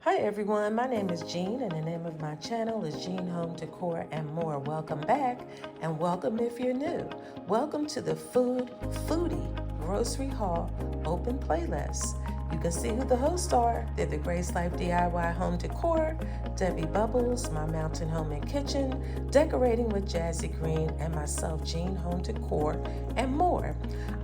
Hi everyone, my name is Jean and the name of my channel is Jean Home Decor and More. Welcome back and welcome if you're new. Welcome to the Foodie Grocery Haul Open Playlist. You can see who the hosts are. They're the Grace Life DIY Home Decor, Debbie Bubbles, My Mountain Home and Kitchen, Decorating with Jazzy Green, and myself, Jean Home Decor and More.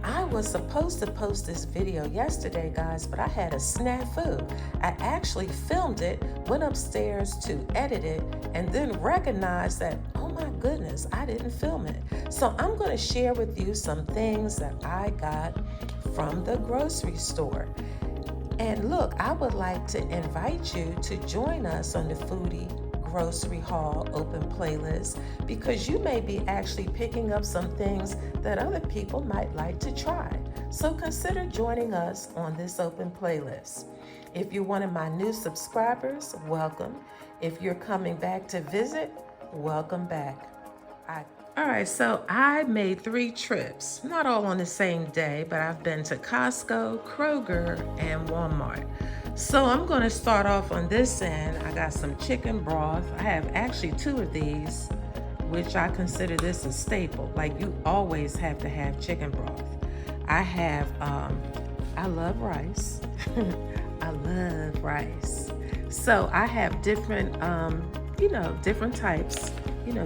I was supposed to post this video yesterday, guys, but I had a snafu. I actually filmed it, went upstairs to edit it, and then recognized that, oh my goodness, I didn't film it. So I'm going to share with you some things that I got from the grocery store. And look, I would like to invite you to join us on the Foodie Grocery Haul Open Playlist because you may be actually picking up some things that other people might like to try. So consider joining us on this open playlist. If you're one of my new subscribers, welcome. If you're coming back to visit, welcome back. All right, so I made 3 trips, not all on the same day, but I've been to Costco, Kroger, and Walmart. So I'm going to start off on this end. I got some chicken broth. I have actually 2 of these, which I consider this a staple. Like you always have to have chicken broth. I have, I love rice. I love rice. So I have different, different types,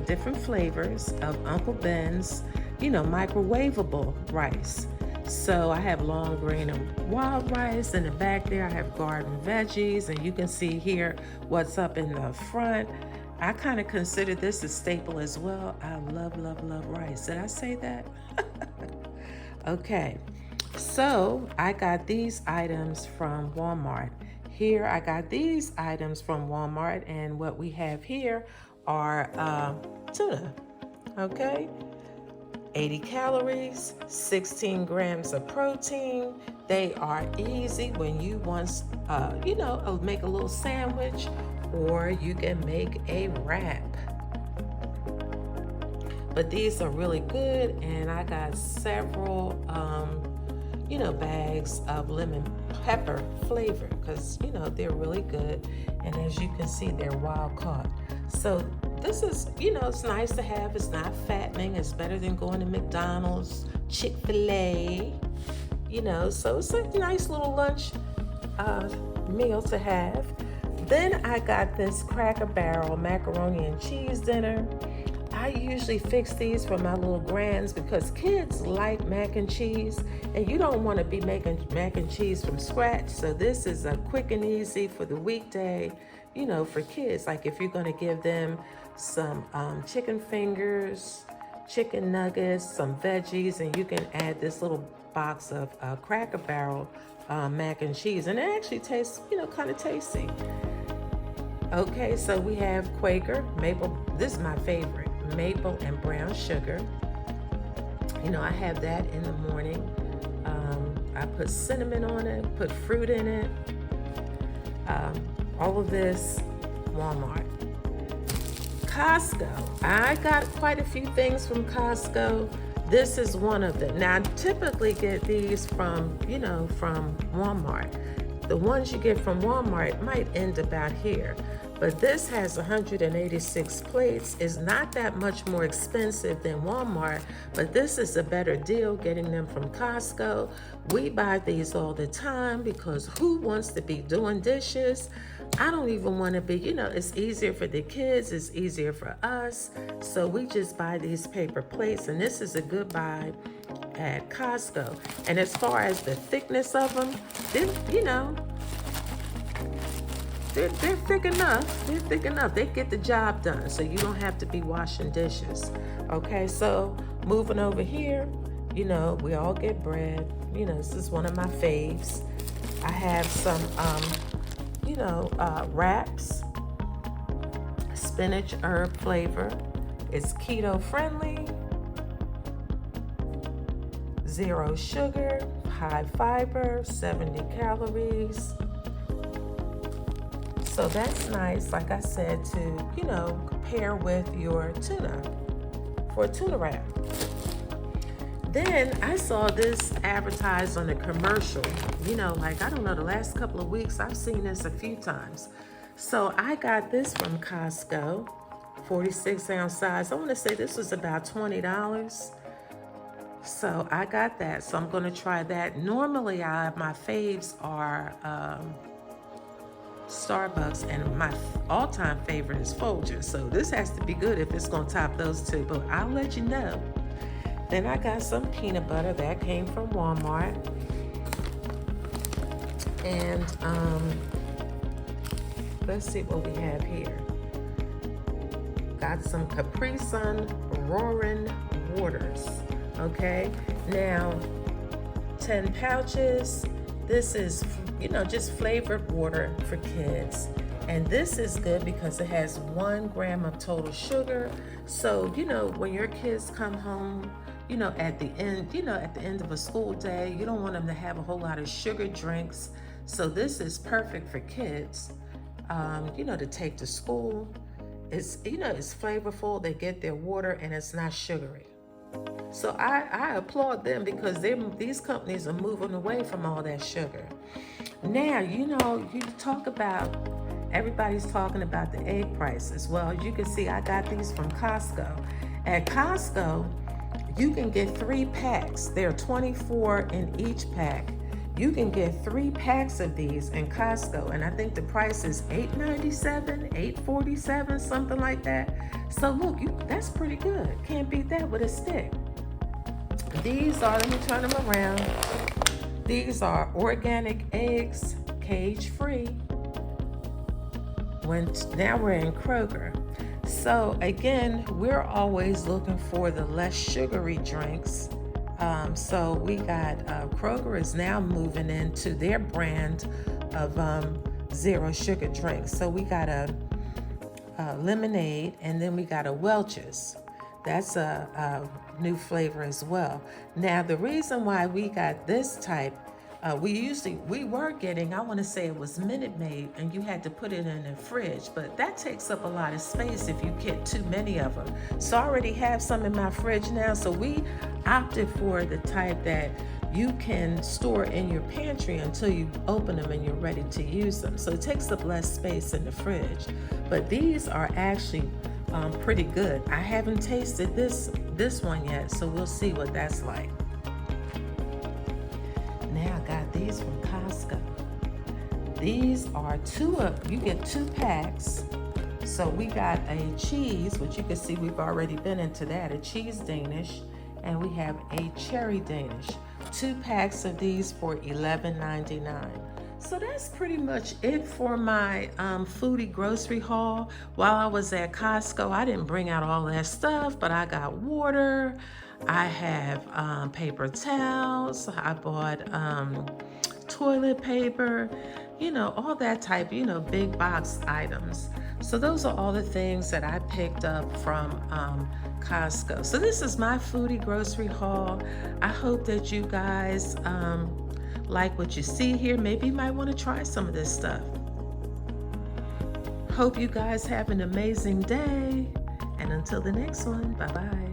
different flavors of Uncle Ben's, microwavable rice. So I have long grain and wild rice. In the back there, I have garden veggies, and you can see here what's up in the front. I kind of consider this a staple as well. I love, love, love rice. Did I say that? Okay, so I got these items from Walmart. Here I got these items from Walmart, and what we have here are tuna, okay? 80 calories, 16 grams of protein. They are easy when you want, make a little sandwich, or you can make a wrap. But these are really good, and I got several, bags of lemon pepper flavor because, they're really good. And as you can see, they're wild caught. So this is, it's nice to have. It's not fattening. It's better than going to McDonald's, Chick-fil-A, so it's a nice little lunch meal to have. Then I got this Cracker Barrel macaroni and cheese dinner. I usually fix these for my little grands because kids like mac and cheese, and you don't want to be making mac and cheese from scratch. So this is a quick and easy for the weekday, for kids. Like if you're going to give them some chicken fingers, chicken nuggets, some veggies, and you can add this little box of Cracker Barrel mac and cheese, and it actually tastes, kind of tasty. Okay, so we have Quaker maple. This is my favorite. Maple and brown sugar. I have that in the morning. I put cinnamon on it, put fruit in it. All of this, Walmart. Costco. I got quite a few things from Costco. This is one of them. Now, I typically get these from Walmart. The ones you get from Walmart might end about here. But this has 186 plates. It's not that much more expensive than Walmart, but this is a better deal getting them from Costco. We buy these all the time because who wants to be doing dishes? I don't even want to be, it's easier for the kids, it's easier for us. So we just buy these paper plates, and this is a good buy at Costco. And as far as the thickness of them, they're thick enough. They're thick enough. They get the job done, so you don't have to be washing dishes. Okay, so moving over here, we all get bread. This is one of my faves. I have some, wraps, spinach herb flavor. It's keto friendly, 0 sugar, high fiber, 70 calories. So that's nice, like I said, to, pair with your tuna for a tuna wrap. Then I saw this advertised on a commercial. You know, like, I don't know, the last couple of weeks I've seen this a few times. So I got this from Costco, 46-ounce size. I want to say this was about $20. So I got that. So I'm going to try that. Normally, my faves are Starbucks, and my all-time favorite is Folgers. So this has to be good if it's going to top those two. But I'll let you know. Then I got some peanut butter that came from Walmart. And let's see what we have here. Got some Capri Sun Roaring Waters. Okay, now 10 pouches. This is, you know, just flavored water for kids. And this is good because it has 1 gram of total sugar. So, you know, when your kids come home, you know, at the end of a school day, you don't want them to have a whole lot of sugar drinks. So this is perfect for kids, you know, to take to school. It's, you know, it's flavorful. They get their water and it's not sugary. So I applaud them because these companies are moving away from all that sugar. Now, you know, everybody's talking about the egg prices. Well, as you can see, I got these from Costco. At Costco, you can get 3 packs. There are 24 in each pack. You can get 3 packs of these in Costco, and I think the price is $8.97, $8.47, something like that. So look, that's pretty good. Can't beat that with a stick. These are, let me turn them around. These are organic eggs, cage-free. Now we're in Kroger. So again, we're always looking for the less sugary drinks. So we got Kroger is now moving into their brand of zero sugar drinks. So we got a lemonade, and then we got a Welch's. That's a new flavor as well. Now the reason why we got this type, we were getting, I want to say it was Minute Maid, and you had to put it in the fridge, but that takes up a lot of space if you get too many of them. So I already have some in my fridge now, so we opted for the type that you can store in your pantry until you open them and you're ready to use them. So it takes up less space in the fridge. But these are actually pretty good. I haven't tasted this one yet, so we'll see what that's like. Now I got these from Costco. These are you get 2 packs. So we got a cheese, which you can see we've already been into that, a cheese Danish, and we have a cherry Danish. 2 packs of these for $11.99. So that's pretty much it for my foodie grocery haul. While I was at Costco, I didn't bring out all that stuff, but I got water. I have paper towels. I bought toilet paper, you know, all that type, you know, big box items. So those are all the things that I picked up from Costco. So this is my foodie grocery haul. I hope that you guys like what you see here. Maybe you might want to try some of this stuff. Hope you guys have an amazing day. And until the next one, bye-bye.